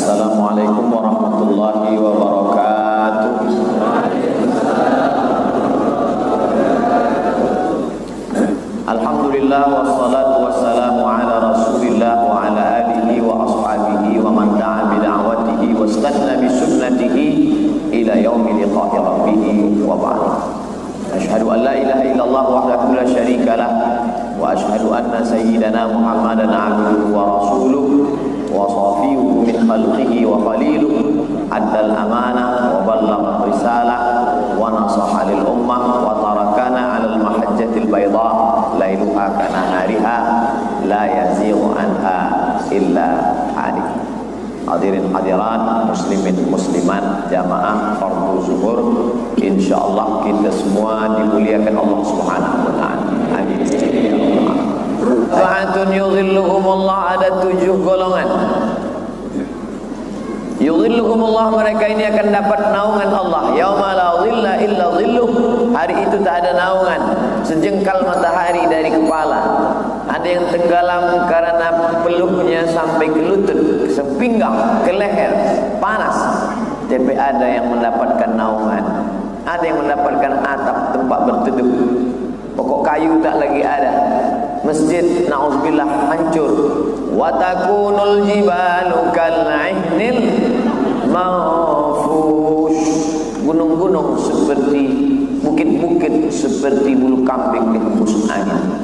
Assalamualaikum warahmatullahi wabarakatuh. Alhamdulillah wassalatu wassalamu ala Rasulillah wa ala alihi wa ashabihi wa man da'a bi da'watihi wa istanna bi sunnatihi ila yaumi liqa'i rabbih wa ba'd. Asyhadu an la ilaha illallah wahdahu la syarika lah wa asyhadu anna sayyidana Muhammadan 'abduhu wa rasuluh wa safiyuhu min khalqihi wa khaliluhu addal amanah wa ballagha risalah wa nasaha lil ummah wa tarakana 'alal mahajjatil bayda lailuha kanahariha la yazighu anha illa halik. Hadirin hadirat, muslimin muslimat, jamaah fardu zuhur, insyaallah kita semua dimuliakan Allah Subhanahu wa taala. Amin. Fa'atun yudhilluhumullah, ada 7 golongan. Yudhilluhumullah, mereka ini akan dapat naungan Allah. Yauma la dhilla illa dhilluh, hari itu tak ada naungan sejengkal matahari dari kepala. Ada yang tenggelam karena peluknya sampai ke lutut, ke sepinggang, ke leher, panas. Tapi ada yang mendapatkan naungan, ada yang mendapatkan atap tempat berteduh. Pokok kayu tak lagi ada. Masjid na'udzubillah hancur. Wa takunul jibalu kal'ihnil manfush, gunung-gunung seperti bukit-bukit seperti bulu kambing dihembus angin.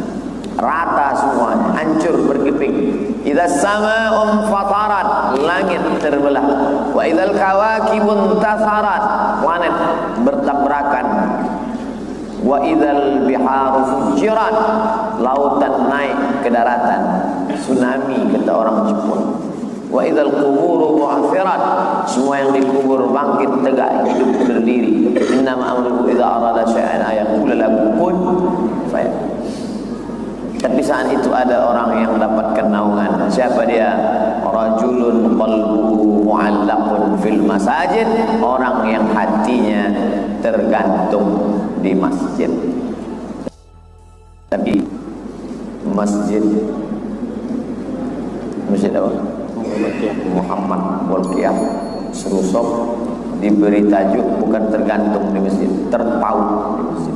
Rata semuanya, hancur berkeping. Idza sama'un fatarat, langit terbelah. Wa idzal kawakibun tasarat, planet bertabrakan. Wa idzal biharu fujirat, lautan naik ke daratan, tsunami kata orang Jepun. Wa idzal quburu bu'athirat, semua yang dikubur bangkit tegak hidup berdiri. Innama amruhu idza arada syai'an ayaqula lahu kun fayakun. Tapi saat itu ada orang yang mendapatkan naungan. Siapa dia? Rajulun qalbuhu mu'allaqun fil masajid, orang yang hatinya tergantung di masjid. Tapi masjid apa? Muhammad Walqiyah Serusop diberi tajuk bukan tergantung di masjid, terpaut di masjid.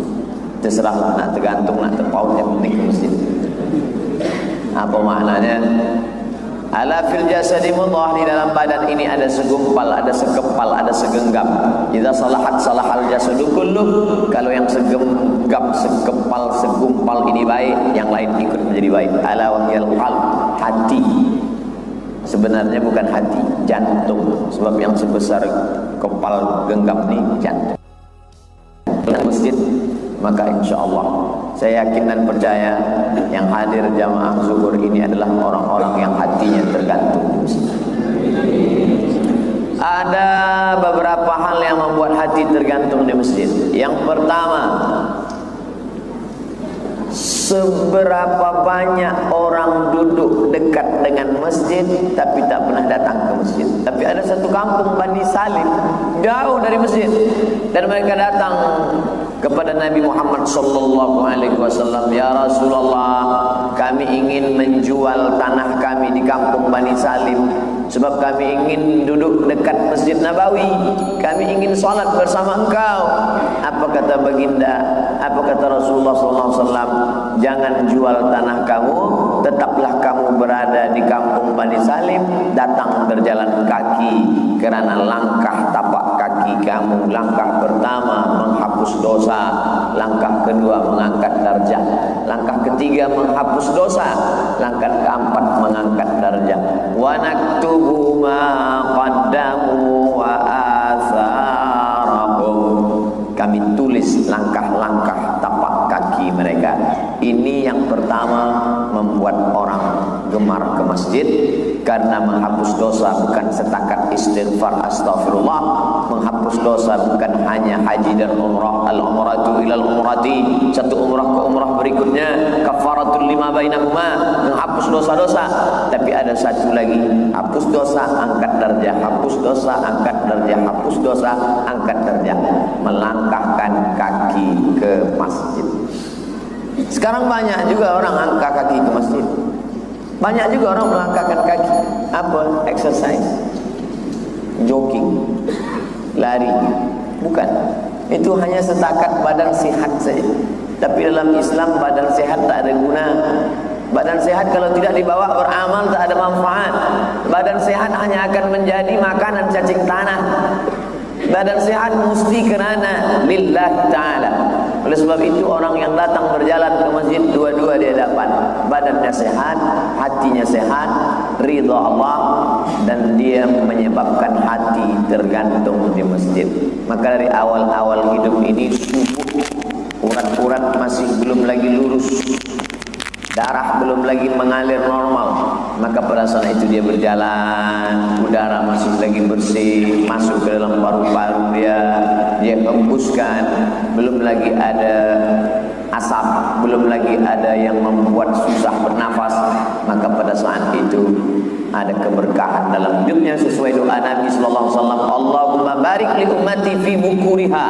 Terserahlah nak tergantung nak terpaut, yang penting ke masjid. Apa maknanya? Ala fil jasadi mudghah, di dalam badan ini ada segumpal, ada sekepal, ada segenggam. Idza salahat salahal jasadu kulluh, kalau yang segenggam, sekepal, segumpal ini baik, yang lain ikut menjadi baik. Ala wahyal qalb, hati. Sebenarnya bukan hati, jantung. Sebab yang sebesar kepal genggam ini jantung. Masjid, maka insya Allah saya yakin dan percaya yang hadir jamaah zuhur ini adalah orang-orang yang hatinya tergantung. Ada beberapa hal yang membuat hati tergantung di masjid. Yang pertama, seberapa banyak orang duduk dekat dengan masjid tapi tak pernah datang ke masjid. Tapi ada satu kampung Bani Salim jauh dari masjid, dan mereka datang kepada Nabi Muhammad sallallahu alaihi wasallam, ya Rasulullah, kami ingin menjual tanah kami di kampung Bani Salim sebab kami ingin duduk dekat Masjid Nabawi, kami ingin salat bersama engkau. Apa kata baginda? Apa kata Rasulullah sallallahu alaihi wasallam? Jangan jual tanah kamu, tetaplah kamu berada di kampung Bani Salim, datang berjalan kaki, kerana langkah tapak kaki kamu, langkah pertama menghapus dosa, langkah kedua mengangkat darjah, langkah ketiga menghapus dosa, langkah keempat mengangkat darjah. Wa naktubu ma qaddamu wa atharahum, kami tulis langkah-langkah tapak kaki mereka. Ini yang pertama membuat orang gemar ke masjid, karena menghapus dosa bukan setakat istighfar astagfirullah. Menghapus dosa bukan hanya haji dan umrah, al-umratu ilal umrati, satu umrah ke umrah berikutnya, kafaratul lima bainahuma, menghapus dosa-dosa. Tapi ada satu lagi, hapus dosa angkat darjah, hapus dosa angkat darjah, hapus dosa angkat darjah, melangkahkan kaki ke masjid. Sekarang banyak juga orang angkat kaki ke masjid. Banyak juga orang melangkahkan kaki. Apa? Exercise. jogging, lari. Bukan. Itu hanya setakat badan sehat saja. Tapi dalam Islam badan sehat tak ada guna. Badan sehat kalau tidak dibawa beramal tak ada manfaat. Badan sehat hanya akan menjadi makanan cacing tanah. Badan sehat mesti kerana lillah ta'ala. Oleh sebab itu orang yang datang berjalan ke masjid, dua-dua dia dapat. Badannya sehat, hatinya sehat, ridha Allah, dan dia menyebabkan hati tergantung di masjid. Maka dari awal-awal hidup ini subuh, urat-urat masih belum lagi lurus, darah belum lagi mengalir normal, maka pada saat itu dia berjalan, udara masih lagi bersih masuk ke dalam paru-paru dia hembuskan, belum lagi ada asap, belum lagi ada yang membuat susah bernafas. Maka pada saat itu ada keberkahan dalam hidupnya sesuai doa Nabi sallallahu alaihi wasallam, Allahumma barik li ummati fi bukuriha,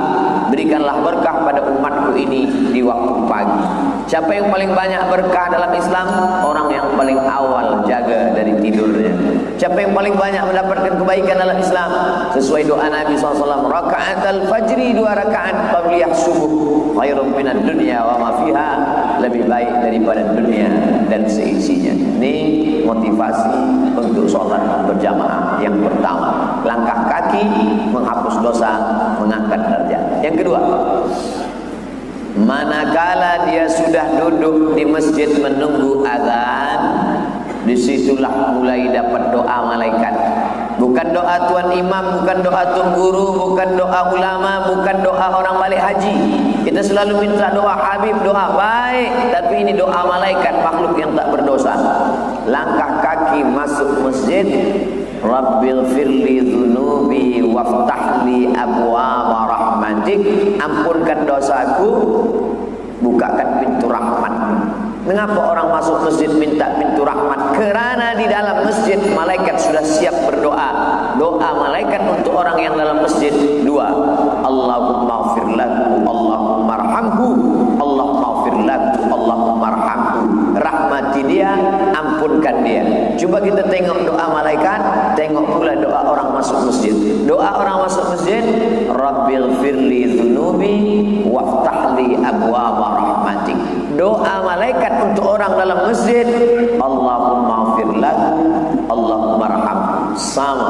berikanlah berkah pada umatku ini di waktu pagi. Siapa yang paling banyak berkah dalam Islam? Orang yang paling awal jaga dari tidurnya. Siapa yang paling banyak mendapatkan kebaikan dalam Islam? Sesuai doa Nabi SAW, rakaat al-fajri, 2 rakaat qabliyah subuh, khairun minad dunya wa ma fiha, lebih baik daripada dunia dan seisinya. Ini motivasi untuk sholat berjamaah yang pertama. Langkah kaki menghapus dosa, mengangkat derajat. Yang kedua, manakala dia sudah duduk di masjid menunggu azan, disitulah mulai dapat doa malaikat. Bukan doa tuan imam, bukan doa tuan guru, bukan doa ulama, bukan doa orang balik haji. Kita selalu minta doa Habib, doa baik, tapi ini doa malaikat, makhluk yang tak berdosa. Langkah kaki masuk masjid, Rabbil firli dhunubi waftahli abwaaba rahmatik, ampunkan dosaku, bukakan pintu rahmatmu. Mengapa orang masuk masjid minta pintu rahmat? Kerana di dalam masjid malaikat sudah siap berdoa. Doa malaikat untuk orang yang dalam masjid dua, Allahumma ighfir lahu, Allahumma arhamhu, Allahumma ighfir lahu, Allahumma arhamhu. Rahmati dia, ampunkan dia. Coba kita tengok doa malaikat, tengok pula doa orang masuk masjid. Doa orang masuk masjid, Rabbil firli dhunubi waftahli abwaaba rahmatik. Doa malaikat untuk orang dalam masjid, Allahumma ighfir lahu, Allahumma arhamhu. Sama,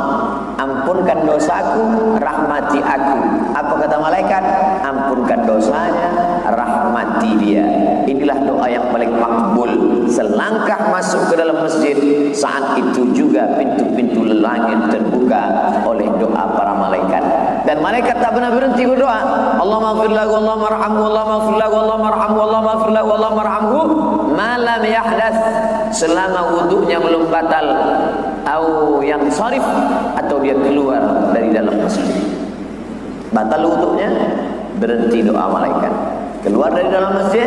ampunkan dosaku, rahmati aku. Apa kata malaikat? Ampunkan dosanya, rahmati dia. Inilah doa yang paling makbul. Selangkah masuk ke dalam masjid, saat itu juga pintu-pintu langit terbuka oleh doa para malaikat. Dan malaikat tak pernah berhenti berdoa. Allahumma ighfir lahu, Allahumma arhamhu, Allahumma ighfir lahu, Allahumma arhamhu, Allahumma ighfir lahu, Allahumma arhamhu, ma lam yahdath, selama wudunya belum batal, atau yang sharif, atau dia keluar dari dalam masjid. Batal wudunya, berhenti doa malaikat. Keluar dari dalam masjid,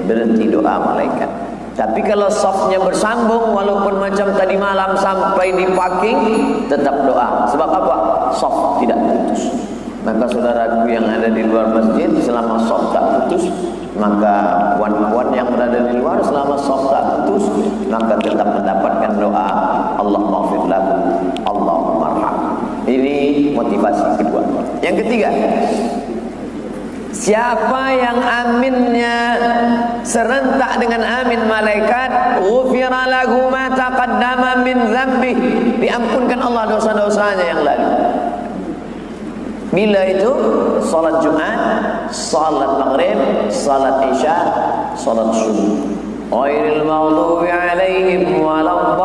berhenti doa malaikat. Tapi kalau softnya bersambung, walaupun macam tadi malam sampai di parking, tetap doa. Sebab apa? Soft tidak putus. Maka saudaraku yang ada di luar masjid, selama soft tak putus, maka puan-puan yang berada di luar, selama soft tak putus, maka tetap mendapatkan doa Allahumma ighfir lahu, Allahumma arhamhu. Ini motivasi kedua. Yang ketiga, siapa yang aminnya serentak dengan amin malaikat, ghufira lahu ma taqaddama min dzambi, diampunkan Allah dosa-dosanya yang lalu. Bila itu? Salat Jumat, salat Maghrib, salat Isya, salat Subuh. Ghairil maghdubi alaihim waladdallin.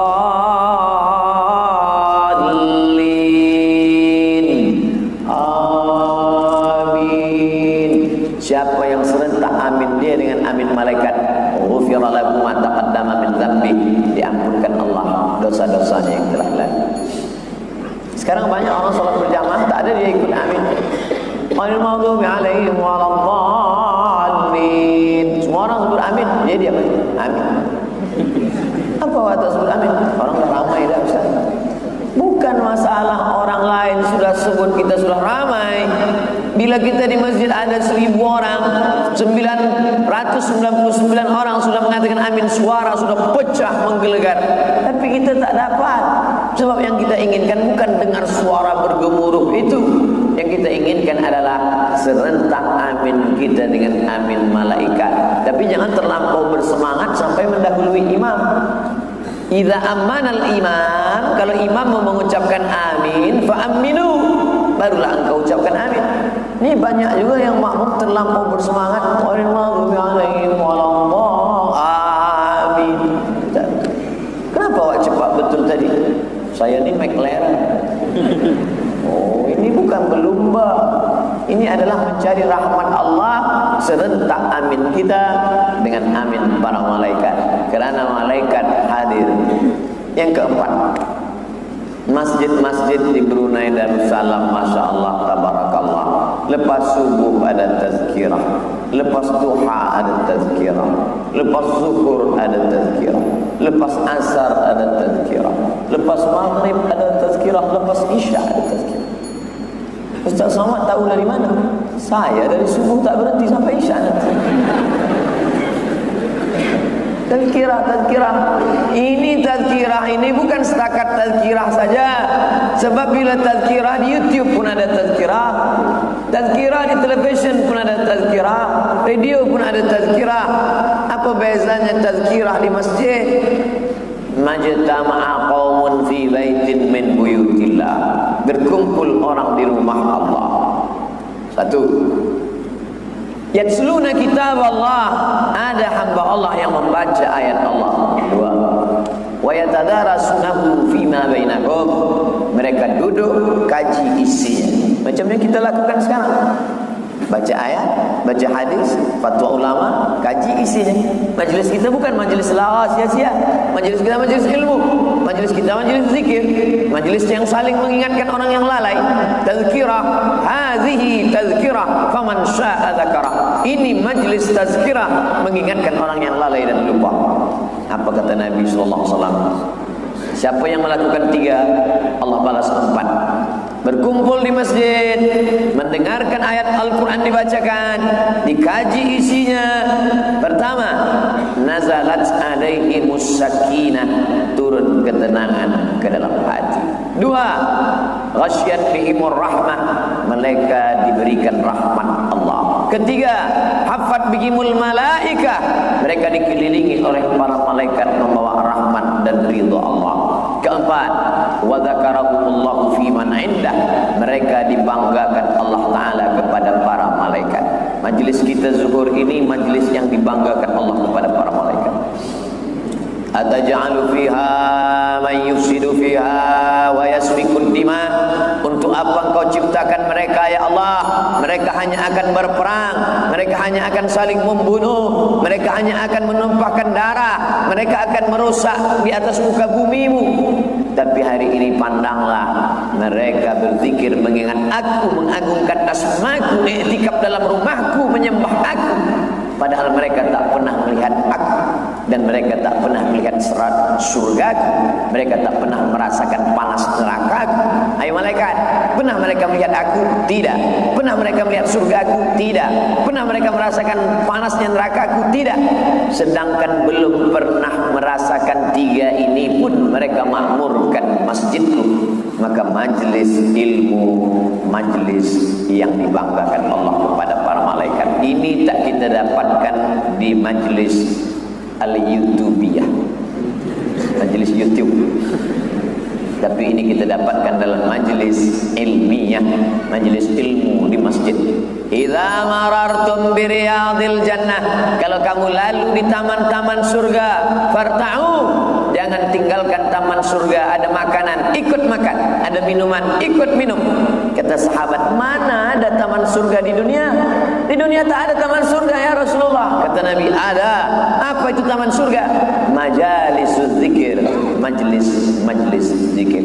Amin. Siapa yang serentak amin dia dengan amin malaikat, ghufira lahu ma taqaddama min dzambi, diampunkan Allah dosa-dosanya yang telah lalu. Sekarang banyak orang salat berjamaah tak ada dia ikut amin. Ghairil maghdubi alaihim waladdallin. Semua orang sebut amin, dia diam aja. Amin. Apa waktu sebut amin? Orang dah ramai dah Ustaz. Bukan masalah orang lain sudah sebut, kita sudah ramai. Bila kita di masjid ada 1000 orang, 999 orang sudah mengatakan amin, suara sudah pecah menggelegar. Tapi kita tak dapat. Sebab yang kita inginkan bukan dengar suara bergetar. adalah serentak amin kita dengan amin malaikat. Tapi jangan terlampau bersemangat sampai mendahului imam. Idza ammanal imam, kalau imam mau mengucapkan amin, fa aminu, barulah engkau ucapkan amin. Ini banyak juga yang makmum terlampau bersemangat, amin. Kenapa awak cepat betul tadi? Saya ni McLaren. Oh, ini bukan berlumba. Ini adalah mencari rahmat Allah. Serentak amin kita dengan amin para malaikat, kerana malaikat hadir. Yang keempat, masjid-masjid di Brunei Darussalam, Masya Allah, Tabarakallah. Lepas subuh ada tazkirah, lepas duha ada tazkirah, lepas zuhur ada tazkirah, lepas asar ada tazkirah, lepas maghrib ada tazkirah, lepas isya ada tazkirah. Ustaz Somad tahu dari mana? Saya dari subuh tak berhenti sampai isya nanti. Tazkirah. Ini tazkirah ini bukan setakat tazkirah saja. Sebab bila tazkirah di YouTube pun ada tazkirah, tazkirah di televisyen pun ada tazkirah, radio pun ada tazkirah. Apa bezanya tazkirah di masjid? Majtama'a qaumun fi baitin min buyutillah. Berkumpul orang di rumah Allah. Satu, yatsluna kitab Allah, ada hamba Allah yang membaca ayat Allah. Dua, wa yatadarasunahu fima bainahum, mereka duduk kaji isinya. Macam yang kita lakukan sekarang. Baca ayat, baca hadis, fatwa ulama, kaji isinya. Majlis kita bukan majlis lawa sia-sia. Majlis kita majlis ilmu. Majlis kita majlis zikir. Majlis yang saling mengingatkan orang yang lalai. Tazkirah, hazihi tazkirah, faman syaa dzakara. Ini majlis tazkirah, mengingatkan orang yang lalai dan lupa. Apa kata Nabi sallallahu alaihi wasallam? Siapa yang melakukan tiga, Allah balas empat. Berkumpul di masjid, mendengarkan ayat Al-Quran dibacakan, dikaji isinya. Pertama, nazalat alaihimus sakinah, turun ketenangan ke dalam hati. Dua, ghasyat bihimur rahmah, mereka diberikan rahmat Allah. Ketiga, hafat bihimul malaikah, mereka dikelilingi oleh para malaikat membawa rahmat dan ridha Allah. Keempat, wa dzakarahumullahu fi man indah, mereka dibanggakan Allah Ta'ala kepada para malaikat. Majlis kita zuhur ini majlis yang dibanggakan Allah kepada para malaikat. Ataj'alu fiha man yufsidu fiha wa yasfikud dima, untuk apa engkau ciptakan mereka ya Allah? Mereka hanya akan berperang, mereka hanya akan saling membunuh, mereka hanya akan menumpahkan darah, mereka akan merusak di atas muka bumimu. Tapi hari ini pandanglah, mereka berzikir mengingat aku, mengagungkan asmaku, i'tikaf dalam rumahku, menyembah aku. Padahal mereka tak pernah melihat aku, dan mereka tak pernah melihat serat surgaku, mereka tak pernah merasakan panas nerakaku. Hai malaikat, pernah mereka melihat aku? Tidak. Pernah mereka melihat surgaku? Tidak. Pernah mereka merasakan panasnya nerakaku? Tidak. Sedangkan belum pernah merasakan tiga ini pun mereka makmurkan masjidku. Maka majlis ilmu, majlis yang dibanggakan Allah kepada para malaikat. Ini tak kita dapatkan di majlis al-YouTubiyah, majlis YouTube. Tapi ini kita dapatkan dalam majlis ilmiah, majlis ilmu di masjid. Idza marartum bi riyadil jannah, kalau kamu lalu di taman-taman surga, farta'u, jangan tinggalkan taman surga. Ada makanan, ikut makan. Ada minuman, ikut minum. Kata sahabat, mana ada taman surga di dunia? Di dunia tak ada taman surga ya Rasulullah. Kata Nabi, ada. Apa itu taman surga? Majalisuz zikir, majlis zikir.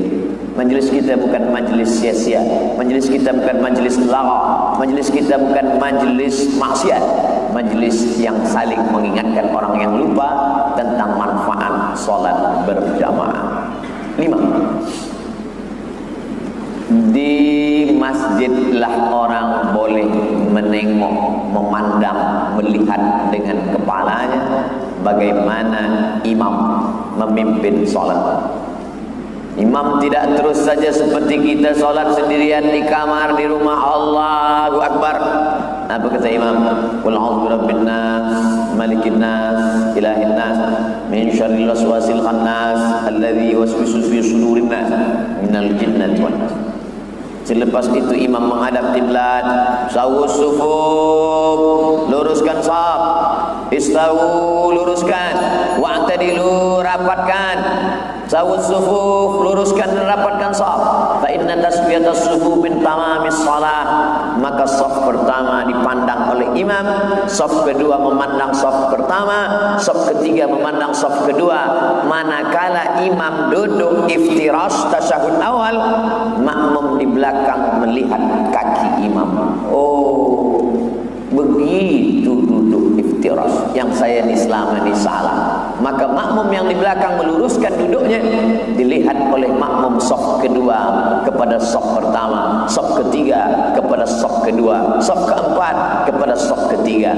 Majlis kita bukan majlis sia-sia. Majlis kita bukan majlis lawa. Majlis kita bukan majlis maksiat. Majlis yang saling mengingatkan orang yang lupa tentang manfaat salat berjamaah. 5. Di masjidlah orang boleh menengok, memandang, melihat dengan kepalanya bagaimana imam memimpin salat. Imam tidak terus saja seperti kita solat sendirian di kamar di rumah. Allahu Akbar. Apa kata Imam? Qul a'udzu birabbin nas, malikin nas, ilahin nas, min syarril waswasil khannas, alladzi yuwaswisu fi sudurin nas, minal jinnati wan nas. Selepas itu imam menghadap kiblat, sawus sufuf, luruskan shaf, istawu, luruskan, wa'tadilu, rapatkan, sawus sufuf, luruskan dan rapatkan shaf. Fa inna tasfiyatas sufuf min tamamis shalah. Maka shaf pertama dipandang oleh imam, shaf kedua memandang shaf pertama, shaf ketiga memandang shaf kedua. Manakala imam duduk iftirash tasyahud awal, makmum di belakang melihat kaki imam. Oh, begitu duduk iftirash. Yang saya ni selama ni salah. Maka makmum yang di belakang meluruskan duduknya, dilihat oleh makmum shaf kedua kepada shaf pertama, shaf ketiga kepada shaf kedua, shaf keempat kepada shaf ketiga.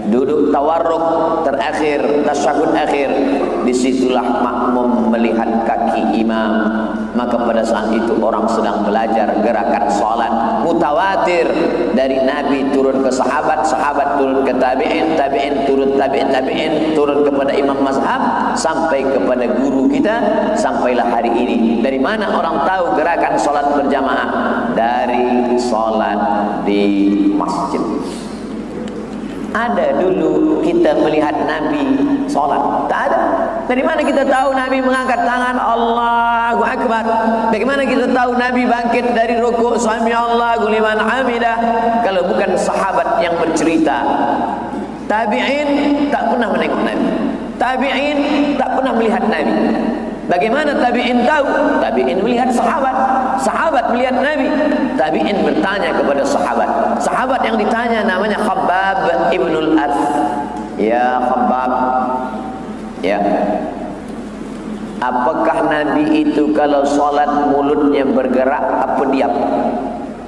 Duduk tawarruk terakhir, tasyahud akhir, disitulah makmum melihat kaki imam. Maka pada saat itu orang sedang belajar gerakan salat mutawatir dari Nabi turun ke sahabat, sahabat turun ke tabi'in, tabi'in turun tabi'in, tabi'in turun kepada imam mazhab, sampai kepada guru kita, sampailah hari ini. Dari mana orang tahu gerakan salat berjamaah? Dari salat di masjid. Ada dulu kita melihat Nabi salat? Tak ada. Dari mana kita tahu Nabi mengangkat tangan Allahu Akbar? Bagaimana kita tahu Nabi bangkit dari rukuk sami Allahu liman hamidah? Kalau bukan sahabat yang bercerita. Tabi'in tak pernah menengok Nabi. Tabi'in tak pernah melihat Nabi. Bagaimana tabi'in tahu? Tabi'in melihat sahabat, sahabat melihat Nabi. Tabi'in bertanya kepada sahabat. Sahabat yang ditanya namanya Khabbab ibnul Arth. Ya Khabbab, ya, apakah Nabi itu kalau salat mulutnya bergerak apa diam?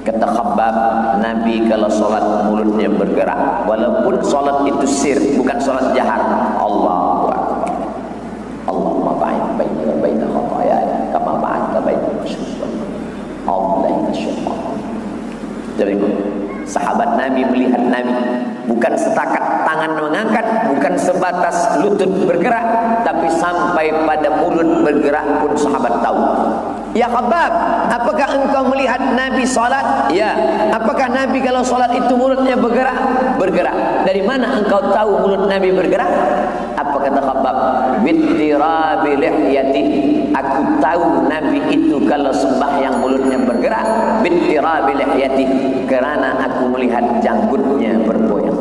Kata Khabbab, Nabi kalau salat mulutnya bergerak, walaupun salat itu sir, bukan salat jahar. Allahu Akbar. Allahumma ba'id baina wa baina khataaya kama ba'adta baina al-masyriq wal maghrib. Allahu akbar. Jadi sahabat Nabi melihat Nabi, bukan setakat tangan mengangkat, bukan sebatas lutut bergerak, tapi sampai pada mulut bergerak pun sahabat tahu. Ya Khabbab, apakah engkau melihat Nabi salat? Ya. Apakah Nabi kalau salat itu mulutnya bergerak? Bergerak. Dari mana engkau tahu mulut Nabi bergerak? Apa kata Khabbab? Bittirabi lihyati. Aku tahu Nabi itu kalau sembahyang mulutnya bergerak. Bittirabi lihyati. Kerana aku melihat janggutnya bergoyang.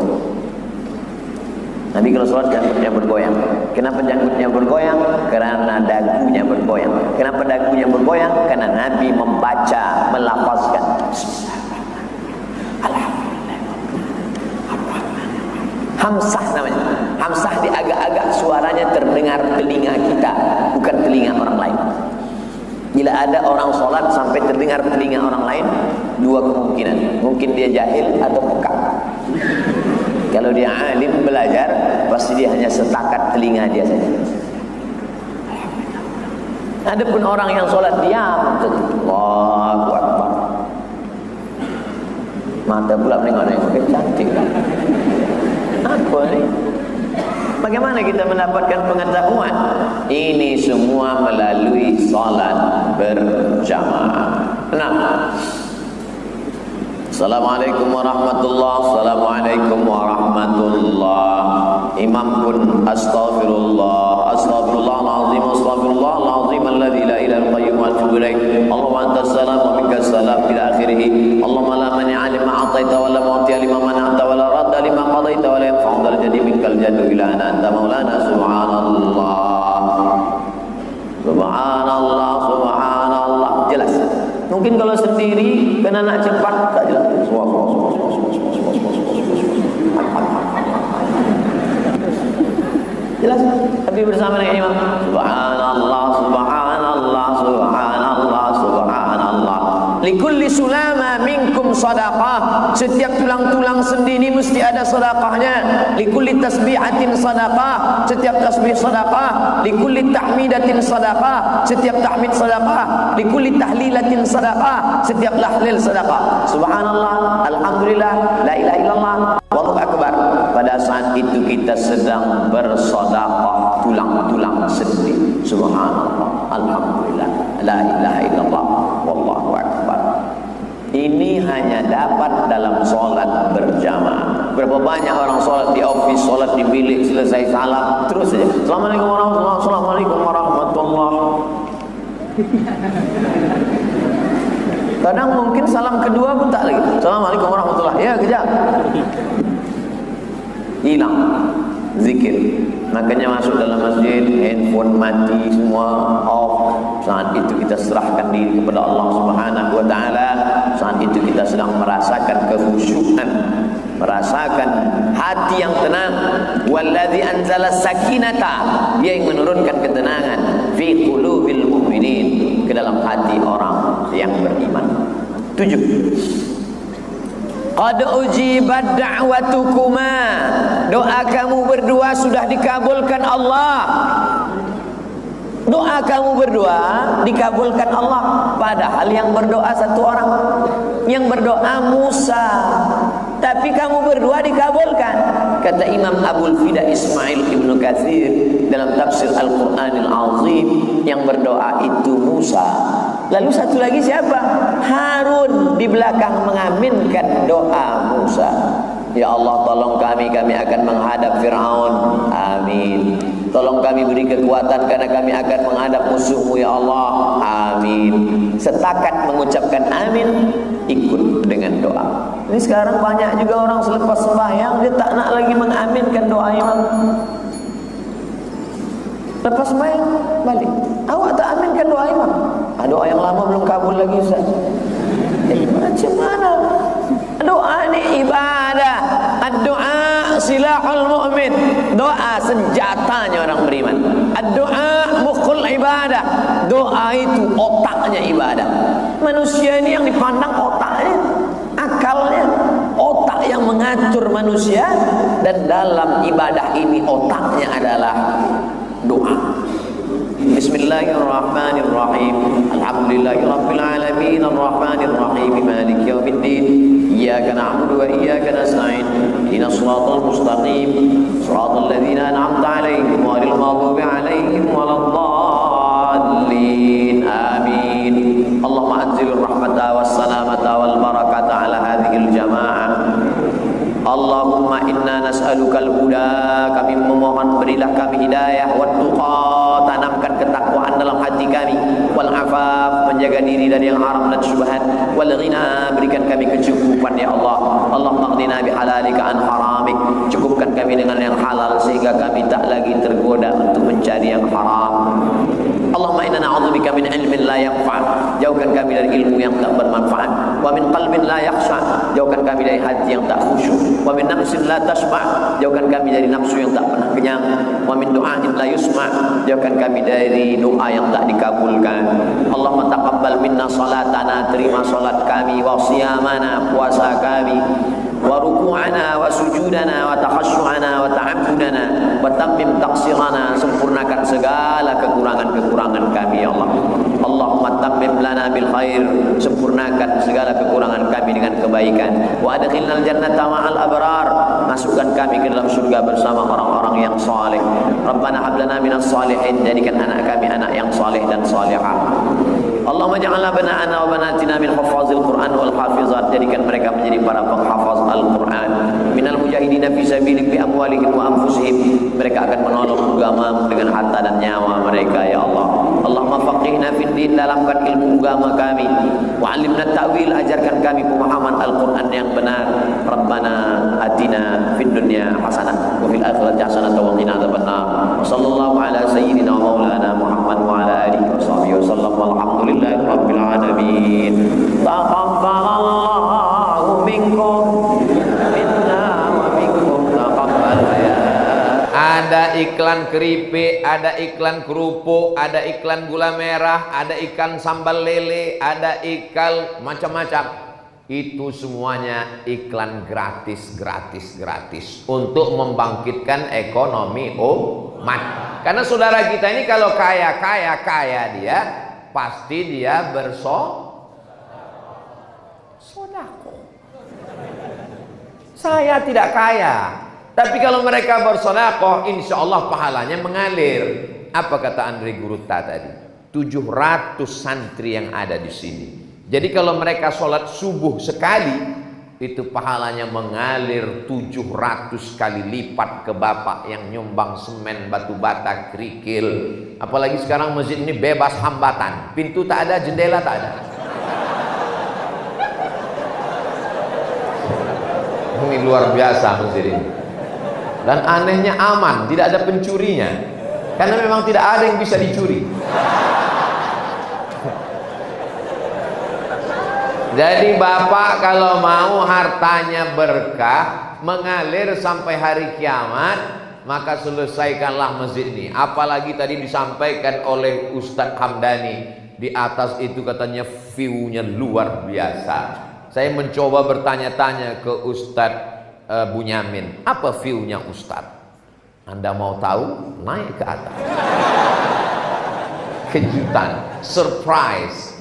Nabi kalau sholat janggutnya bergoyang. Kenapa janggutnya bergoyang? Karena dagunya bergoyang. Kenapa dagunya bergoyang? Karena Nabi membaca, melafazkan Hamsah namanya. Hamsah di agak-agak suaranya terdengar telinga kita, bukan telinga orang lain. Bila ada orang sholat sampai terdengar telinga orang lain, dua kemungkinan. Mungkin dia jahil atau peka. Kalau dia alim belajar, pasti dia hanya setakat telinga dia saja. Ada pun orang yang sholat diam, Allahu Akbar. Mata pula menengok-nengok, cantik kan? Apa ni? Bagaimana kita mendapatkan pengetahuan? Ini semua melalui sholat berjamaah. Nah, Assalamualaikum warahmatullahi wabarakatuh. Assalamualaikum warahmatullahi wabarakatuh. Imam pun astaghfirullah, astaghfirullahalazim, astaghfirullahalazim alladzi la ilaha illa huwa atubu ilaik. Allahumma antas salam wa minkas salam ila akhirih. Allahumma la mani'a lima a'taita wa la mu'tiya lima mana'ta wa la radda lima qadaita wa la yanfa'u dzal jaddi minkal jaddu ila anta maulana. Subhanallah, subhanallah, subhanallah. Jelas. Mungkin kalau sendiri kena nak cepat tak jelas. Jelas. Tapi bersama dengan imam, subhanallah, subhanallah, subhanallah, subhanallah. Likulli sulama minkum sadaqah. Setiap tulang-tulang sendi ini mesti ada sedekahnya. Likulli tasbihatin sadaqah. Setiap tasbih sedekah. Likulli tahmidatin sadaqah. Setiap tahmid sedekah. Likulli tahlilatin sadaqah. Setiap tahlil sedekah. Subhanallah, alhamdulillah, la ilaha illallah, wallahu akbar. Pada saat itu kita sedang bersedekah tulang-tulang sendi. Subhanallah, alhamdulillah, la ilaha illallah, wallahu akbar. Ini hanya dapat dalam sholat berjamaah. Berapa banyak orang sholat di office, sholat di bilik, selesai salam terus saja, assalamualaikum warahmatullahi wabarakatuh, assalamualaikum warahmatullahi. Kadang mungkin salam kedua pun tak lagi, assalamualaikum warahmatullahi, ya kejap, hilang zikir. Makanya masuk dalam masjid, handphone mati semua, off. Saat itu kita serahkan diri kepada Allah Subhanahu wa taala. Saat itu kita sedang merasakan kekhusyukan, merasakan hati yang tenang. Wallazi anzala sakinata, dia yang menurunkan ketenangan fi qulubil mu'minin, ke dalam hati orang yang beriman. 7. Qad ujibat da'watukuma, doa kamu berdua sudah dikabulkan Allah. Doa kamu berdua dikabulkan Allah. Padahal yang berdoa satu orang, yang berdoa Musa, tapi kamu berdua dikabulkan. Kata Imam Abul Fida Ismail Ibnu Katsir dalam tafsir Al-Qur'anil Azim, yang berdoa itu Musa. Lalu satu lagi siapa? Harun di belakang mengaminkan doa Musa. Ya Allah, tolong kami akan menghadap Fir'aun. Amin. Tolong kami beri kekuatan karena kami akan menghadap musuhmu ya Allah. Amin. Setakat mengucapkan amin, ikut dengan doa. Ini sekarang banyak juga orang selepas sembahyang dia tak nak lagi mengaminkan doa imam. Lepas sembahyang balik, awak tak aminkan doa imam. Doa yang lama belum kabul lagi Ustaz. Macam mana? Doa ini ibadah. Doa silahul mu'min. Doa senjatanya orang beriman. Doa mukhul ibadah. Doa itu otaknya ibadah. Manusia ini yang dipandang otaknya, akalnya, otak yang mengatur manusia. Dan dalam ibadah ini otaknya adalah doa. Bismillahirrahmanirrahim. Alhamdulillahirabbil alamin arrahmanir rahim maliki yaumiddin. Iyyaka na'budu wa iyyaka nasta'in. Ihdinas shiratal mustaqim. Shiratal ladzina an'amta 'alaihim ghairil maghdubi 'alaihim waladdallin. Amin. Allahumma anzilur rahmata was salamata wal barakata 'ala hadhil jamaah. Allahumma inna nas'alukal huda, kami memohon berilah kami hidayah, wat tuqa, tanamkan ketakwaan dalam hati kami, wal afaf, menjaga diri dari yang haram dan syubhat, wal ghina, berikan kami kecukupan ya Allah. Allahumma aghnina bihalalika an haramik, cukupkan kami dengan yang halal sehingga kami tak lagi tergoda untuk mencari yang haram. Allahumma inna na'udzubika min ilmin la yanfa', jauhkan kami dari ilmu yang tak bermanfaat, wa min qalbin la yakhsha', jauhkan kami dari hati yang tak khusyuk, wa min nafsin la tashba', jauhkan kami dari nafsu yang tak pernah kenyang, wa min du'ain la yusma', jauhkan kami dari doa yang tak dikabulkan. Allahumma taqabbal minna salatana, terima salat kami, wa siyamana, puasa kami, wa ruku'ana wa sujudana wa takhasyu'ana wa ta'abbudana wa tammim taqsirana, sempurnakan segala kekurangan-kekurangan kami ya Allah. Allahumma tammim lana bil khair, sempurnakan segala kekurangan kami dengan kebaikan. Wa adkhilnal jannata ma'al abrar, masukkan kami ke dalam surga bersama orang-orang yang saleh. Rabbana hab lana minas salihin, jadikan anak kami anak yang saleh dan salihah. Allahumma ja'alna bana'ana wa banatina min hufazil Qur'an wal hafizat, jadikan mereka menjadi para penghafaz Al-Quran. Minal mujahidina fi sabilik bi amwalihim wa anfusihim, mereka akan menolong agama dengan harta dan nyawa mereka ya Allah. Allahumma faqihna fid din, dalamkan ilmu agama kami, wa 'allimna ta'wil, ajarkan kami pemahaman Al-Quran yang benar. Rabbana atina fid dunya hasanah wa fil akhirati hasanah wa qina adzabannar. Wa sallallahu ala sayyidina wa maulana Muhammad wa ala alihi wa sahbihi wasallam. Walhamdulillahi rabbil alamin. Taqabbalallahu minkum minna wa minkum taqabbal ya. Ada iklan keripik, ada iklan kerupuk, ada iklan gula merah, ada iklan sambal lele, ada iklan macam-macam. Itu semuanya iklan gratis untuk membangkitkan ekonomi umat. Karena saudara kita ini kalau kaya dia, pasti dia bersodako. Saya tidak kaya, tapi kalau mereka bersodako, insya Allah pahalanya mengalir. Apa kata Andre Gurutta tadi? 700 santri yang ada di sini. Jadi kalau mereka sholat subuh sekali, itu pahalanya mengalir 700 kali lipat ke bapak yang nyumbang semen, batu bata, kerikil. Apalagi sekarang masjid ini bebas hambatan, pintu tak ada, jendela tak ada. Ini luar biasa masjid ini. Dan anehnya aman, tidak ada pencurinya. Karena memang tidak ada yang bisa dicuri. Jadi bapak kalau mau hartanya berkah, mengalir sampai hari kiamat, maka selesaikanlah masjid ini. Apalagi tadi disampaikan oleh Ustadz Hamdani, di atas itu katanya view-nya luar biasa. Saya mencoba bertanya-tanya ke Ustadz Bunyamin, apa view-nya Ustadz? Anda mau tahu? Naik ke atas. Kejutan, surprise.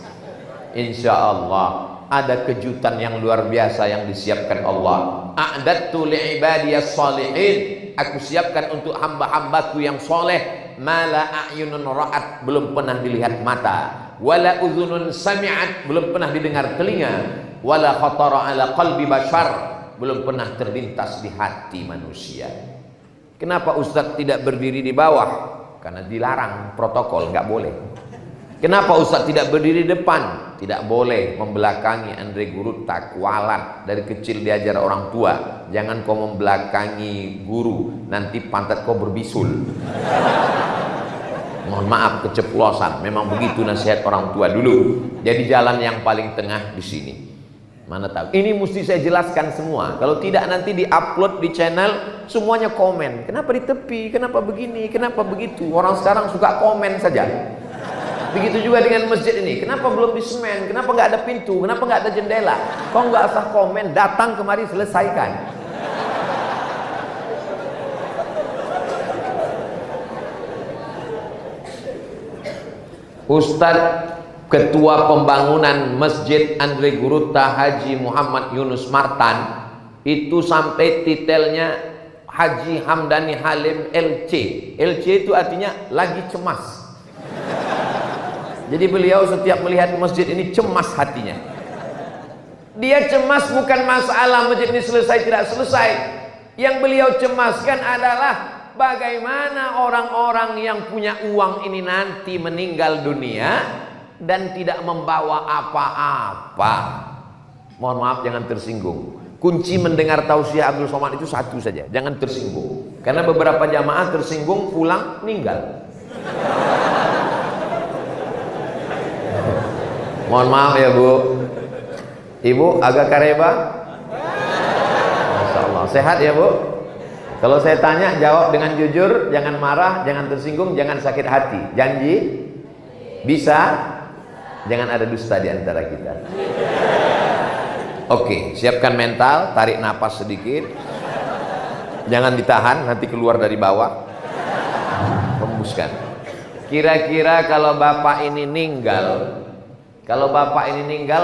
Insya Allah ada kejutan yang luar biasa yang disiapkan Allah. A'dadtu li'ibadiyas salihin, aku siapkan untuk hamba-hambaku yang soleh, mala a'yunun ra'at, belum pernah dilihat mata, wala udhunun sami'at, belum pernah didengar telinga, wala khatara ala qalbi bashar, belum pernah terlintas di hati manusia. Kenapa Ustadz tidak berdiri di bawah? Karena dilarang protokol, nggak boleh. Kenapa Ustadz tidak berdiri di depan? Tidak boleh membelakangi Andre Gurutta, kualat. Dari kecil diajar orang tua, jangan kau membelakangi guru, nanti pantat kau berbisul. Mohon maaf keceplosan, memang begitu nasihat orang tua dulu. Jadi jalan yang paling tengah di sini. Mana tahu? Ini mesti saya jelaskan semua. Kalau tidak nanti diupload di channel, semuanya komen. Kenapa di tepi? Kenapa begini? Kenapa begitu? Orang sekarang suka komen saja. Begitu juga dengan masjid ini. Kenapa belum disemen? Kenapa nggak ada pintu? Kenapa nggak ada jendela? Kau nggak usah komen, datang kemari selesaikan. Ustadz Ketua Pembangunan Masjid Andre Gurutta Haji Muhammad Yunus Martan itu sampai titelnya Haji Hamdani Halim LC. LC itu artinya lagi cemas. Jadi beliau setiap melihat masjid ini cemas hatinya. Dia cemas bukan masalah masjid ini selesai tidak selesai. Yang beliau cemaskan adalah bagaimana orang-orang yang punya uang ini nanti meninggal dunia dan tidak membawa apa-apa. Mohon maaf, jangan tersinggung. Kunci mendengar tausiah Abdul Somad itu satu saja, jangan tersinggung. Karena beberapa jamaah tersinggung pulang meninggal. Mohon maaf ya Bu. Ibu agak kareba? Masya Allah. Sehat ya Bu? Kalau saya tanya jawab dengan jujur, jangan marah, jangan tersinggung, jangan sakit hati. Janji? Bisa? Jangan ada dusta di antara kita. Oke, siapkan mental, tarik napas sedikit. Jangan ditahan, nanti keluar dari bawah. Hembuskan. Kira-kira kalau bapak ini meninggal,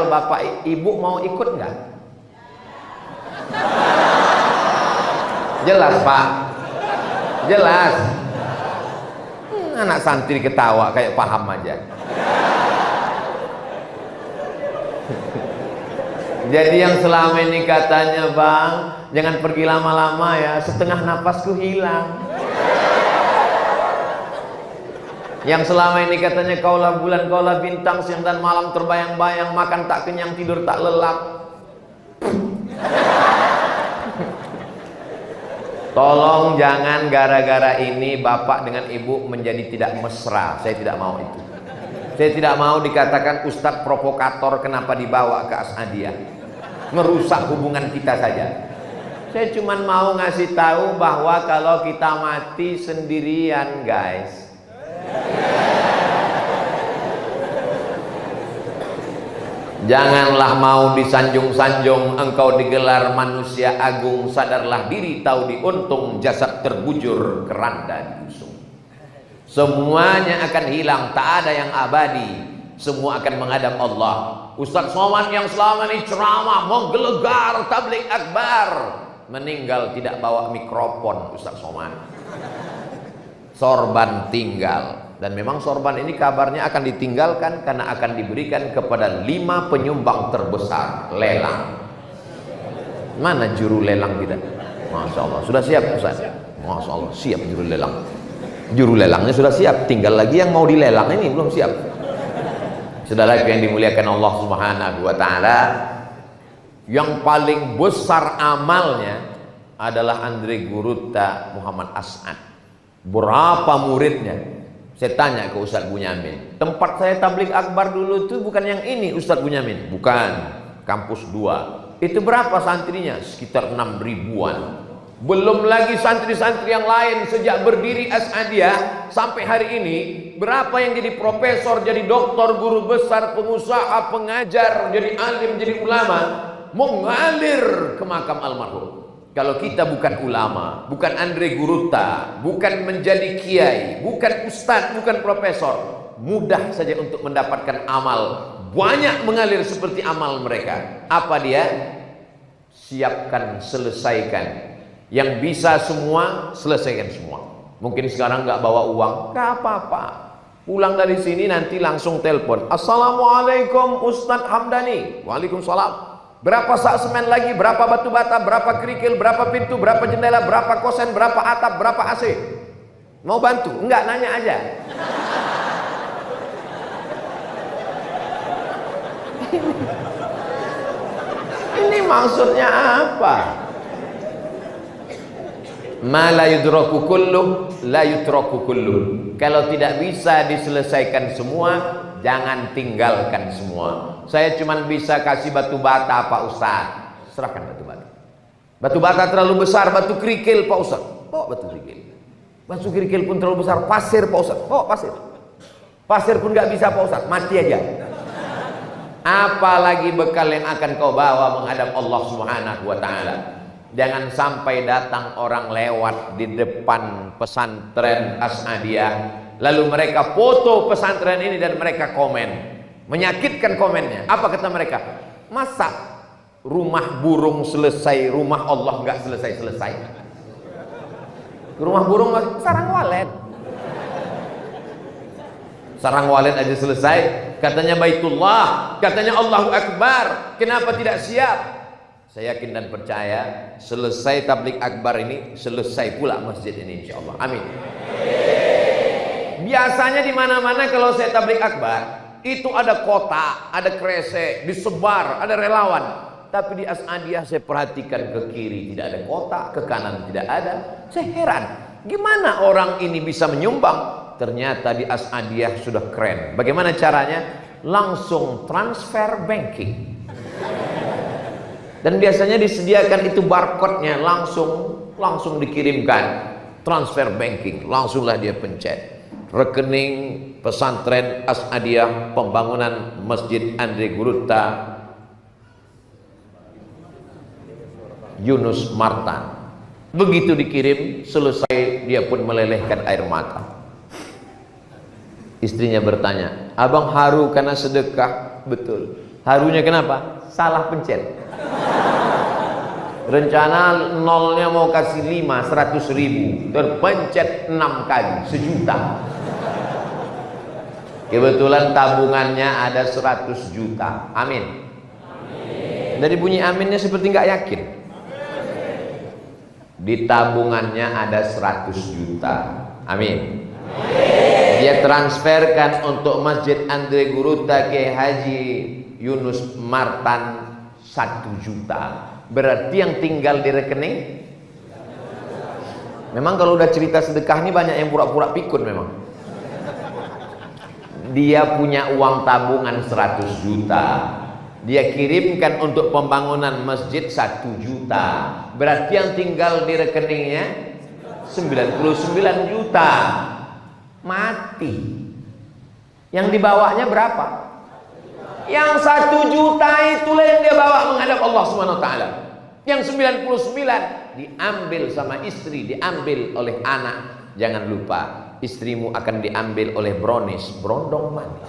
bapak ibu mau ikut nggak? Jelas Pak, jelas. Anak santri ketawa kayak paham aja. Jadi yang selama ini katanya Bang, jangan pergi lama-lama ya, setengah napasku hilang. Yang selama ini katanya kaulah bulan, kaulah bintang, siang dan malam terbayang-bayang, makan tak kenyang, tidur tak lelap. Tolong jangan gara-gara ini bapak dengan ibu menjadi tidak mesra. Saya tidak mau itu. Saya tidak mau dikatakan ustadz provokator, kenapa dibawa ke As'adiyah. Merusak hubungan kita saja. Saya cuma mau ngasih tahu bahwa kalau kita mati sendirian, guys. Janganlah mau disanjung-sanjung, engkau digelar manusia agung, sadarlah diri tahu diuntung, jasad terbujur keranda diusung. Semuanya akan hilang, tak ada yang abadi, semua akan menghadap Allah. Ustaz Somad yang selama ini ceramah menggelegar tabligh akbar, meninggal tidak bawa mikrofon. Ustaz Somad sorban tinggal. Dan memang sorban ini kabarnya akan ditinggalkan karena akan diberikan kepada 5 penyumbang terbesar lelang. Mana juru lelang kita? Masya Allah, sudah siap Ustaz? Masya Allah, siap juru lelang. Juru lelangnya sudah siap, tinggal lagi yang mau dilelang ini belum siap. Saudara yang dimuliakan Allah Subhanahu wa taala, yang paling besar amalnya adalah Andre Gurutta Muhammad As'ad. Berapa muridnya? Saya tanya ke Ustadz Bunyamin, tempat saya tabligh akbar dulu itu bukan yang ini Ustadz Bunyamin? Bukan, kampus 2. Itu berapa santrinya? Sekitar 6 ribuan. Belum lagi santri-santri yang lain. Sejak berdiri As'adiyah sampai hari ini, berapa yang jadi profesor, jadi doktor, guru besar, pengusaha, pengajar, jadi alim, jadi ulama, mengalir ke makam almarhum. Kalau kita bukan ulama, bukan Andre Gurutta, bukan menjadi kiai, bukan ustadz, bukan profesor, mudah saja untuk mendapatkan amal. Banyak mengalir seperti amal mereka. Apa dia? Siapkan, selesaikan. Yang bisa semua, selesaikan semua. Mungkin sekarang nggak bawa uang, nggak apa-apa. Pulang dari sini nanti langsung telepon. Assalamualaikum Ustadz Hamdani. Waalaikumsalam. Berapa sak semen lagi, berapa batu bata, berapa kerikil, berapa pintu, berapa jendela, berapa kosen, berapa atap, berapa AC. Mau bantu? Enggak, nanya aja. Ini maksudnya apa? Ma la yudraku kullu, la yutraku kullu. Kalau tidak bisa diselesaikan semua, jangan tinggalkan semua. Saya cuma bisa kasih batu bata Pak Ustaz. Serahkan batu bata. Batu bata terlalu besar, batu kerikil Pak Ustaz. Oh, batu kerikil. Batu kerikil pun terlalu besar, pasir Pak Ustaz. Oh, pasir. Pasir pun nggak bisa Pak Ustaz, mati aja. Apalagi bekal yang akan kau bawa menghadap Allah Subhanahu wa taala. Jangan sampai datang orang lewat di depan pesantren As'adiyah, lalu mereka foto pesantren ini dan mereka komen. Menyakitkan komennya. Apa kata mereka? Masa rumah burung selesai, rumah Allah nggak selesai-selesai? Rumah burung sarang walet. Sarang walet aja selesai. Katanya Baitullah, katanya Allahu Akbar. Kenapa tidak siap? Saya yakin dan percaya selesai tabligh akbar ini, selesai pula masjid ini insyaallah. Amin. Biasanya di mana-mana kalau saya tabligh akbar, itu ada kotak, ada kresek, disebar, ada relawan. Tapi di As'adiyah saya perhatikan ke kiri tidak ada kotak, ke kanan tidak ada. Saya heran, gimana orang ini bisa menyumbang? Ternyata di As'adiyah sudah keren. Bagaimana caranya? Langsung transfer banking. Dan biasanya disediakan itu barcode-nya, langsung dikirimkan. Transfer banking, langsunglah dia pencet. Rekening pesantren As'adiyah pembangunan Masjid Andre Gurutta Yunus Martan. Begitu dikirim, selesai dia pun melelehkan air mata. Istrinya bertanya, abang haru karena sedekah? Betul. Harunya kenapa? Salah pencet. Rencana nolnya mau kasih 5, 100 ribu, terpencet 6 kali, 1 juta. Kebetulan tabungannya ada 100 juta. Amin. Dari bunyi aminnya seperti nggak yakin. Di tabungannya ada 100 juta. Amin. Dia transferkan untuk Masjid Andre Gurutta ke Haji Yunus Martan 1 juta. Berarti yang tinggal di rekening, memang kalau udah cerita sedekah ini banyak yang pura-pura pikun memang. Dia punya uang tabungan 100 juta. Dia kirimkan untuk pembangunan masjid 1 juta. Berarti yang tinggal di rekeningnya 99 juta. Mati. Yang di bawahnya berapa? Yang 1 juta itulah yang dia bawa menghadap Allah Subhanahu wa taala. Yang 99 diambil sama istri, diambil oleh anak. Jangan lupa, istrimu akan diambil oleh brownies, berondong manis.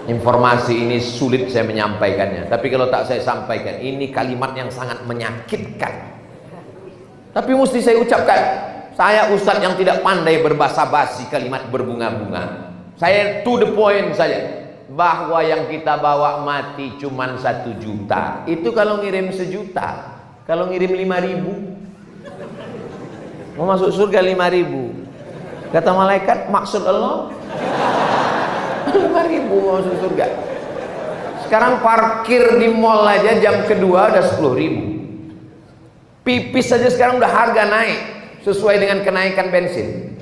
Informasi ini sulit saya menyampaikannya, tapi kalau tak saya sampaikan, ini kalimat yang sangat menyakitkan. Tapi mesti saya ucapkan. Saya ustadz yang tidak pandai berbahasa basi, kalimat berbunga-bunga. Saya to the point saja. Bahwa yang kita bawa mati cuman 1 juta. Itu kalau ngirim 1 juta. Kalau ngirim 5.000, mau masuk surga 5.000. Kata malaikat, maksud Allah 5.000 mau masuk surga. Sekarang parkir di mall aja jam kedua udah 10.000. Pipis saja sekarang udah harga naik sesuai dengan kenaikan bensin.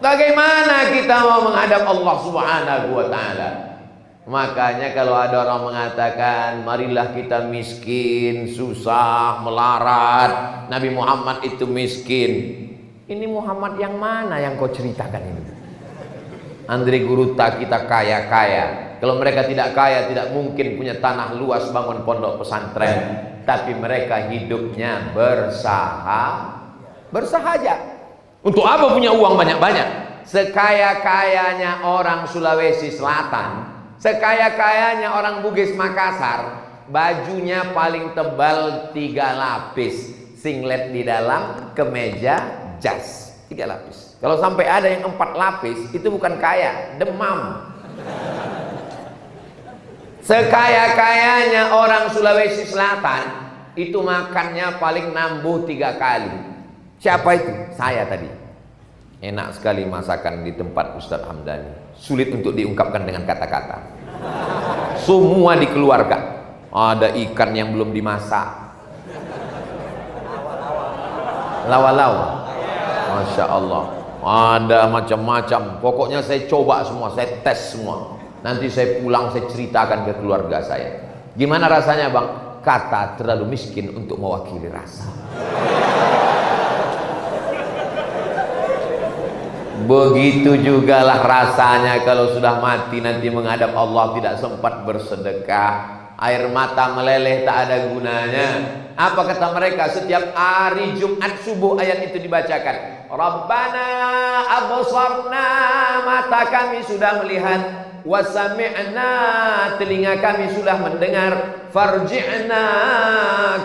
Bagaimana kita mau menghadap Allah Subhanahu wa taala? Makanya kalau ada orang mengatakan, marilah kita miskin, susah, melarat, Nabi Muhammad itu miskin. Ini Muhammad yang mana yang kau ceritakan ini? Andre Guruta kita kaya-kaya. Kalau mereka tidak kaya, tidak mungkin punya tanah luas bangun pondok pesantren. Tapi mereka hidupnya bersahaja. Untuk apa punya uang banyak-banyak? Sekaya-kayanya orang Sulawesi Selatan, sekaya-kayanya orang Bugis Makassar, bajunya paling tebal 3 lapis, singlet di dalam, kemeja, jas, 3 lapis. Kalau sampai ada yang 4 lapis, itu bukan kaya, demam. Sekaya-kayanya orang Sulawesi Selatan, itu makannya paling nambuh 3 kali. Siapa itu? Saya tadi. Enak sekali masakan di tempat Ustadz Hamdani. Sulit untuk diungkapkan dengan kata-kata. Semua dikeluarkan. Ada ikan yang belum dimasak. Lawa-lawa. Masya Allah. Ada macam-macam. Pokoknya saya coba semua, saya tes semua. Nanti saya pulang, saya ceritakan ke keluarga saya. Gimana rasanya bang? Kata terlalu miskin untuk mewakili rasa. Begitu jugalah rasanya kalau sudah mati nanti menghadap Allah, tidak sempat bersedekah, air mata meleleh tak ada gunanya. Apa kata mereka? Setiap hari Jumat subuh ayat itu dibacakan. Rabbana absarna, mata kami sudah melihat, wasami'na, telinga kami sudah mendengar, farji'na,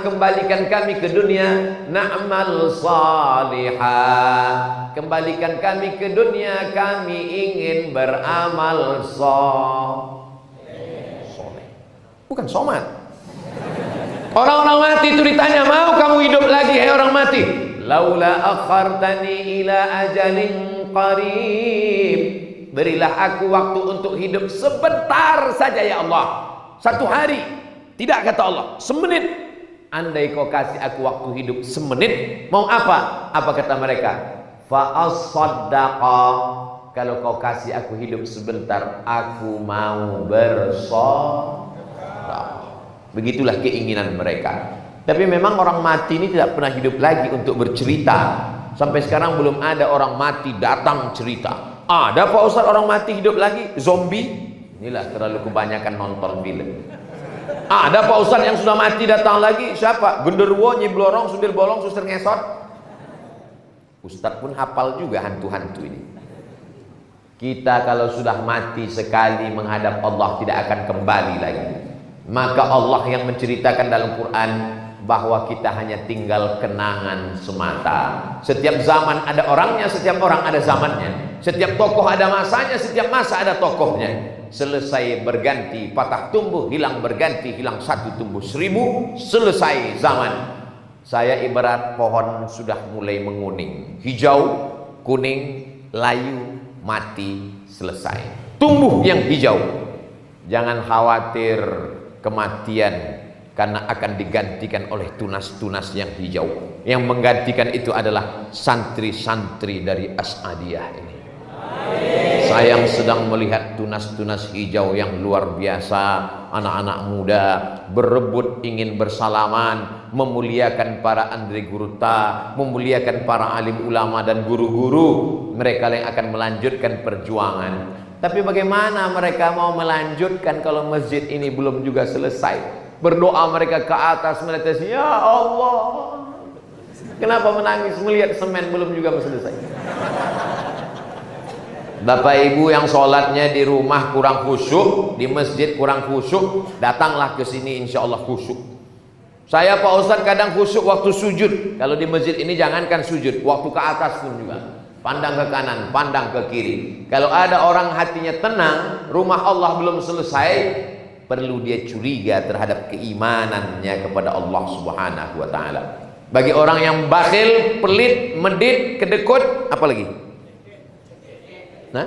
kembalikan kami ke dunia, na'mal salihah, kembalikan kami ke dunia, kami ingin beramal soleh. Bukan somat. Orang-orang mati itu ditanya, mau kamu hidup lagi hai orang mati? Laula akhartani ila ajalin qarib, berilah aku waktu untuk hidup sebentar saja ya Allah. 1 hari. Tidak kata Allah, semenit. Andai kau kasih aku waktu hidup semenit, mau apa? Apa kata mereka? Fa'as-saddaqa, kalau kau kasih aku hidup sebentar, aku mau bersedekah. Begitulah keinginan mereka. Tapi memang orang mati ini tidak pernah hidup lagi untuk bercerita. Sampai sekarang belum ada orang mati datang cerita. Ada Pak Ustadz orang mati hidup lagi? Zombie? Inilah terlalu kebanyakan nonton film. Ada Pak Ustadz yang sudah mati datang lagi? Siapa? Genderuwo, Nyi Blorong, Sudir Bolong, Suster Ngesot. Ustadz pun hafal juga hantu-hantu ini. Kita kalau sudah mati sekali menghadap Allah tidak akan kembali lagi. Maka Allah yang menceritakan dalam Quran bahwa kita hanya tinggal kenangan semata. Setiap zaman ada orangnya, setiap orang ada zamannya. Setiap tokoh ada masanya, setiap masa ada tokohnya. Selesai berganti, patah tumbuh, hilang berganti, hilang 1 tumbuh 1000, selesai zaman. Saya ibarat pohon sudah mulai menguning, hijau, kuning, layu, mati, selesai. Tumbuh yang hijau. Jangan khawatir kematian, karena akan digantikan oleh tunas-tunas yang hijau. Yang menggantikan itu adalah santri-santri dari As'adiyah ini. Saya sedang melihat tunas-tunas hijau yang luar biasa. Anak-anak muda berebut ingin bersalaman, memuliakan para Andre Gurutta, memuliakan para alim ulama dan guru-guru. Mereka yang akan melanjutkan perjuangan. Tapi bagaimana mereka mau melanjutkan kalau masjid ini belum juga selesai? Berdoa mereka ke atas, menetes, ya Allah, kenapa menangis melihat semen belum juga selesai? Bapak ibu yang sholatnya di rumah kurang khusyuk, di masjid kurang khusyuk, datanglah ke sini insya Allah khusyuk. Saya Pak Ustadz kadang khusyuk waktu sujud. Kalau di masjid ini jangankan sujud, waktu ke atas pun juga. Pandang ke kanan, pandang ke kiri. Kalau ada orang hatinya tenang, rumah Allah belum selesai, perlu dia curiga terhadap keimanannya kepada Allah Subhanahu wa Ta'ala. Bagi orang yang bakhil, pelit, medit, kedekut, apa lagi? Nah,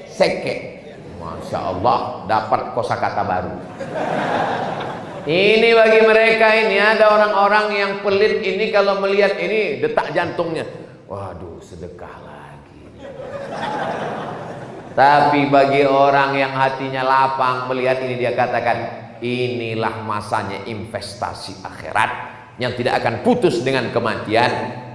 seke. Masya Allah, dapat kosakata baru. Ini bagi mereka ini, ada orang-orang yang pelit ini kalau melihat ini detak jantungnya, waduh, sedekah lagi. Tapi bagi orang yang hatinya lapang melihat ini, dia katakan inilah masanya investasi akhirat yang tidak akan putus dengan kematian.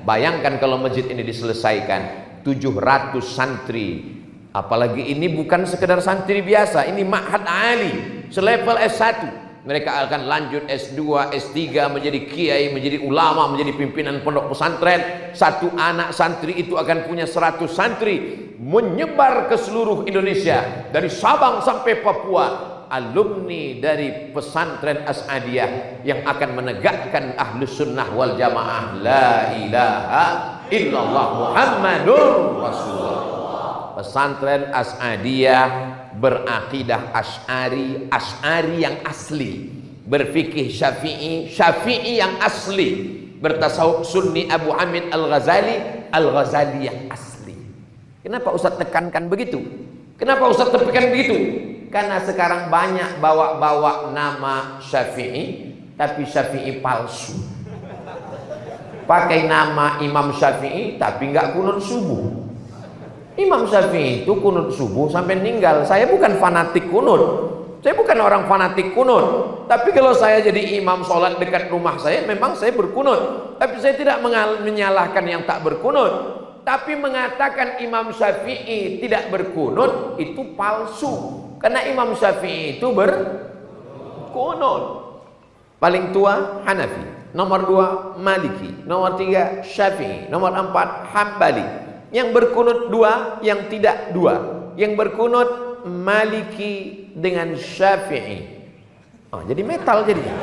Bayangkan kalau masjid ini diselesaikan, 700 santri, apalagi ini bukan sekedar santri biasa, ini ma'had ali selevel S1. Mereka akan lanjut S2, S3, menjadi kiai, menjadi ulama, menjadi pimpinan pondok pesantren. Satu anak santri itu akan punya 100 santri, menyebar ke seluruh Indonesia, dari Sabang sampai Papua. Alumni dari pesantren As'adiyah yang akan menegakkan ahlus sunnah wal jamaah, la ilaha illallah Muhammadur Rasulullah. Pesantren As'adiyah berakidah Asy'ari, Asy'ari yang asli, berfikih Syafi'i, Syafi'i yang asli, bertasawuf Sunni Abu Hamid Al-Ghazali, Al-Ghazali yang asli. Kenapa Ustaz tekankan begitu? Kenapa Ustaz tekankan begitu? Karena sekarang banyak bawa-bawa nama Syafi'i, tapi Syafi'i palsu. Pakai nama Imam Syafi'i, tapi nggak kunut subuh. Imam Syafi'i itu kunut subuh sampai meninggal. Saya bukan fanatik kunut, saya bukan orang fanatik kunut. Tapi kalau saya jadi imam sholat dekat rumah saya, memang saya berkunut. Tapi saya tidak menyalahkan yang tak berkunut. Tapi mengatakan Imam Syafi'i tidak berkunut itu palsu. Karena Imam Syafi'i itu berkunut. Paling tua Hanafi, nomor 2 Maliki, nomor 3 Syafi'i, nomor 4 Hambali. Yang berkunut 2, yang tidak 2. Yang berkunut Maliki dengan Syafi'i. Oh, jadi metal jadinya.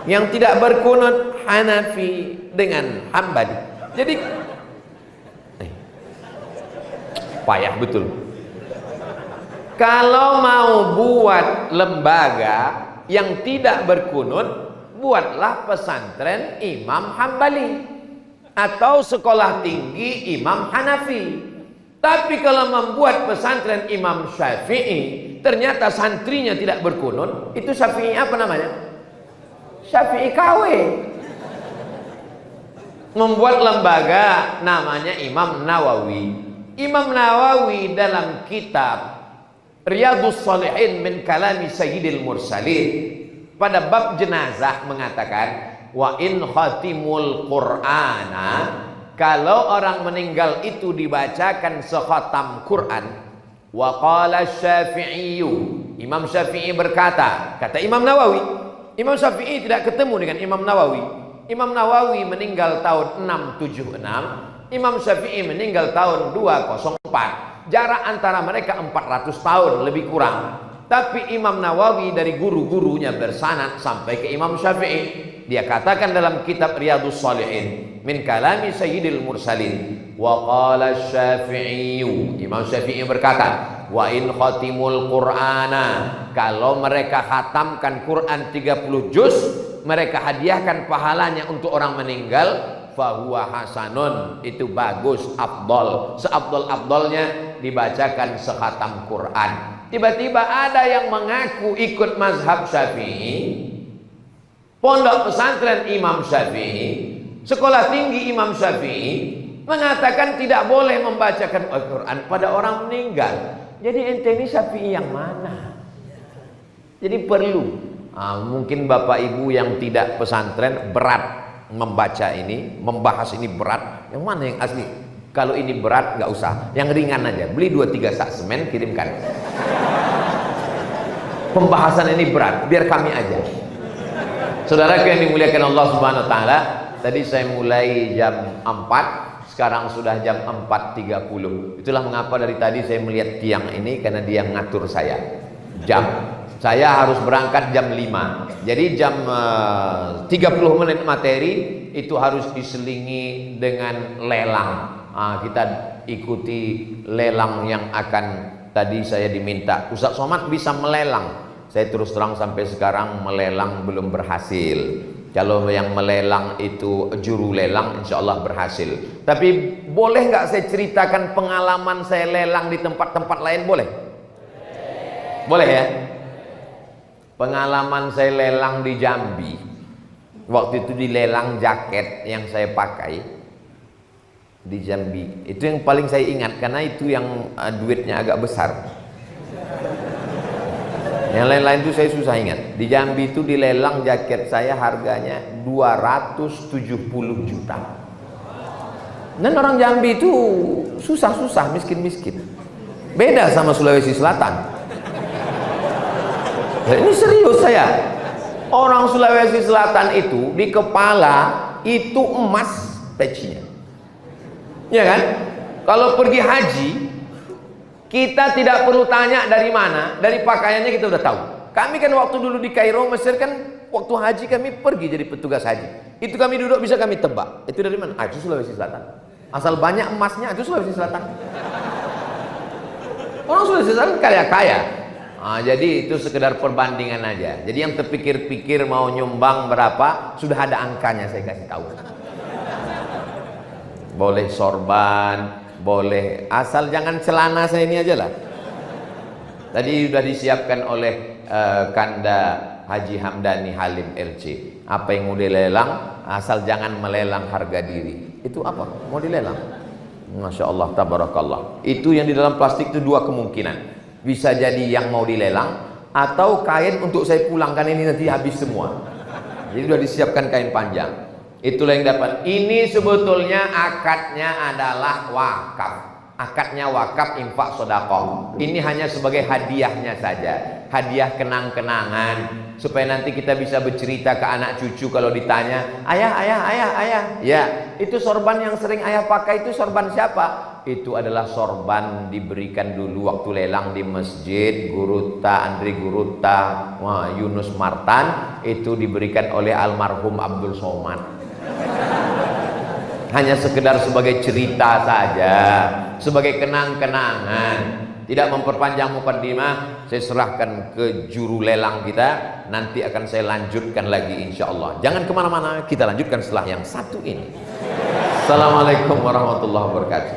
Yang tidak berkunut Hanafi dengan Hambali. Jadi payah betul. Kalau mau buat lembaga yang tidak berkunut, buatlah pesantren Imam Hambali atau sekolah tinggi Imam Hanafi. Tapi kalau membuat pesantren Imam Syafi'i, ternyata santrinya tidak berkunut, itu Syafi'i apa namanya? Syafi'i KW. Membuat lembaga namanya Imam Nawawi. Imam Nawawi dalam kitab Riyadhus Shalihin min kalami Sayyidil Mursalin pada bab jenazah mengatakan, wa in khatimul Qur'ana, kalau orang meninggal itu dibacakan sekhatam Quran, wa qala Syafi'i, Imam Syafi'i berkata, kata Imam Nawawi. Imam Syafi'i tidak ketemu dengan Imam Nawawi. Imam Nawawi meninggal tahun 676, Imam Syafi'i meninggal tahun 204. Jarak antara mereka 400 tahun lebih kurang. Tapi Imam Nawawi dari guru-gurunya bersanad sampai ke Imam Syafi'i. Dia katakan dalam kitab Riyadhus Shalihin min kalami Sayyidil Mursalin, wa qala Syafi'i, Imam Syafi'i berkata, wa in khatimul Qur'ana, kalau mereka khatamkan Quran 30 juz, mereka hadiahkan pahalanya untuk orang meninggal, fahuwa hasanun, itu bagus, afdol, seafdol-afdolnya dibacakan sekhatam Quran. Tiba-tiba ada yang mengaku ikut mazhab Syafi'i, pondok pesantren Imam Syafi'i, sekolah tinggi Imam Syafi'i, mengatakan tidak boleh membacakan Al-Quran pada orang meninggal. Jadi ente ini Syafi'i yang mana? Jadi perlu mungkin bapak ibu yang tidak pesantren berat membaca ini, membahas ini berat. Yang mana yang asli? Kalau ini berat nggak usah, yang ringan aja. Beli 2-3 sak semen, kirimkan. Pembahasan ini berat, biar kami aja. Saudara yang dimuliakan Allah Subhanahu Wa Taala, tadi saya mulai jam 4. Sekarang sudah jam 4.30. Itulah mengapa dari tadi saya melihat tiang ini, karena dia ngatur saya jam. Saya harus berangkat jam 5. Jadi jam 30 menit materi itu harus diselingi dengan lelang. Kita ikuti lelang yang akan tadi saya diminta. Ustaz Somad bisa melelang. Saya terus terang sampai sekarang melelang belum berhasil. Kalau yang melelang itu juru lelang, insya Allah berhasil. Tapi boleh nggak saya ceritakan pengalaman saya lelang di tempat-tempat lain? Boleh? Boleh ya? Pengalaman saya lelang di Jambi. Waktu itu dilelang jaket yang saya pakai di Jambi. Itu yang paling saya ingat, karena itu yang duitnya agak besar. Yang lain-lain itu saya susah ingat. Di Jambi itu dilelang jaket saya harganya 270 juta. Dan orang Jambi itu susah-susah, miskin-miskin. Beda sama Sulawesi Selatan. Nah, ini serius saya. Orang Sulawesi Selatan itu di kepala itu emas pecinya. Ya kan? Kalau pergi haji, kita tidak perlu tanya dari mana, dari pakaiannya kita udah tahu. Kami kan waktu dulu di Kairo, Mesir kan, waktu haji kami pergi jadi petugas haji. Itu kami duduk bisa kami tebak. Itu dari mana? Itu Sulawesi Selatan. Asal banyak emasnya, itu Sulawesi Selatan. Orang Sulawesi Selatan kaya-kaya. Jadi itu sekedar perbandingan aja. Jadi yang terpikir-pikir mau nyumbang berapa, sudah ada angkanya saya kasih tahu. Boleh sorban, boleh, asal jangan celana saya ini aja lah. Tadi sudah disiapkan oleh Kanda Haji Hamdani Halim LC. Apa yang mau dilelang, asal jangan melelang harga diri. Itu apa? Mau dilelang? Masya Allah, tabarakallah. Itu yang di dalam plastik itu dua kemungkinan. Bisa jadi yang mau dilelang, atau kain untuk saya pulangkan ini nanti habis semua. Jadi sudah disiapkan kain panjang. Itulah yang dapat. Ini sebetulnya akadnya adalah wakaf. Akadnya wakaf, infak, sedekah. Ini hanya sebagai hadiahnya saja. Hadiah kenang-kenangan. Supaya nanti kita bisa bercerita ke anak cucu kalau ditanya, ayah. Ya, itu sorban yang sering ayah pakai itu sorban siapa? Itu adalah sorban diberikan dulu waktu lelang di masjid Andri Guruta Yunus Martan. Itu diberikan oleh almarhum Abdul Somad. Hanya sekedar sebagai cerita saja, sebagai kenang-kenangan. Tidak memperpanjang mukaddimah, saya serahkan ke juru lelang kita. Nanti akan saya lanjutkan lagi insya Allah. Jangan kemana-mana, kita lanjutkan setelah yang satu ini. Assalamualaikum warahmatullahi wabarakatuh.